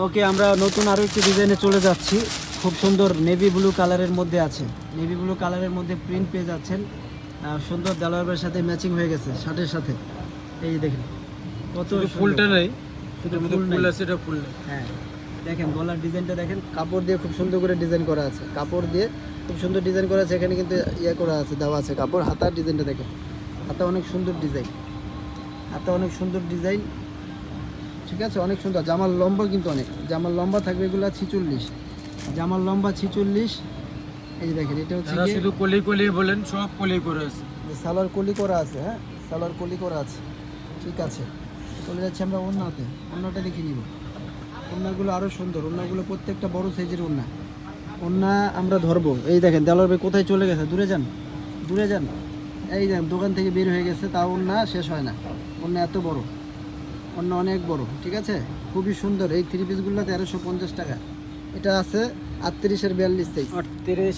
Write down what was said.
ওকে, আমরা নতুন আরও একটি ডিজাইনে চলে যাচ্ছি। খুব সুন্দর নেভি ব্লু কালারের মধ্যে আছে। নেভি ব্লু কালারের মধ্যে প্রিন্ট পেয়ে যাচ্ছেন। সুন্দর দেলোয়ারের সাথে ম্যাচিং হয়ে গেছে শার্টের সাথে। এই দেখেন কত ফুলটা নেই, শুধু ফুল ফুল আছে, এটা ফুল নেই। হ্যাঁ, দেখেন গলার ডিজাইনটা দেখেন, কাপড় দিয়ে খুব সুন্দর করে ডিজাইন করা আছে। কাপড় দিয়ে খুব সুন্দর ডিজাইন করা আছে। এখানে কিন্তু ইয়ে করা আছে, দেওয়া আছে কাপড়। হাতার ডিজাইনটা দেখেন, হাতা অনেক সুন্দর ডিজাইন, হাতা অনেক সুন্দর ডিজাইন। ঠিক আছে, অনেক সুন্দর। জামার লম্বা কিন্তু অনেক, জামার লম্বা থাকবে এগুলো 46, জামার লম্বা 46। এই যে দেখেন, এটা হচ্ছে যারা শুধু কলি কলি বলেন, সব কলি করে আছে। সালোয়ার কলি করা আছে। হ্যাঁ, সালোয়ার কলি করা আছে। ঠিক আছে, চলে যাচ্ছি আমরা ওড়নাতে। ওড়নাটা দেখে নিব। ওড়নাগুলো আরও সুন্দর, ওড়নাগুলো প্রত্যেকটা বড় সাইজের ওড়না। ওড়না আমরা ধরবো। এই দেখেন দেলোয়ার ভাই কোথায় চলে গেছে, দূরে যান, দূরে যান। এই দেখেন দোকান থেকে বের হয়ে গেছে, তাও ওড়না শেষ হয় না। ওড়না এত বড়, ওড়না অনেক বড়। ঠিক আছে, খুবই সুন্দর। এই থ্রি পিসগুলো 1350 টাকা। এটা আছে 38-এর 42 সাইজ। 38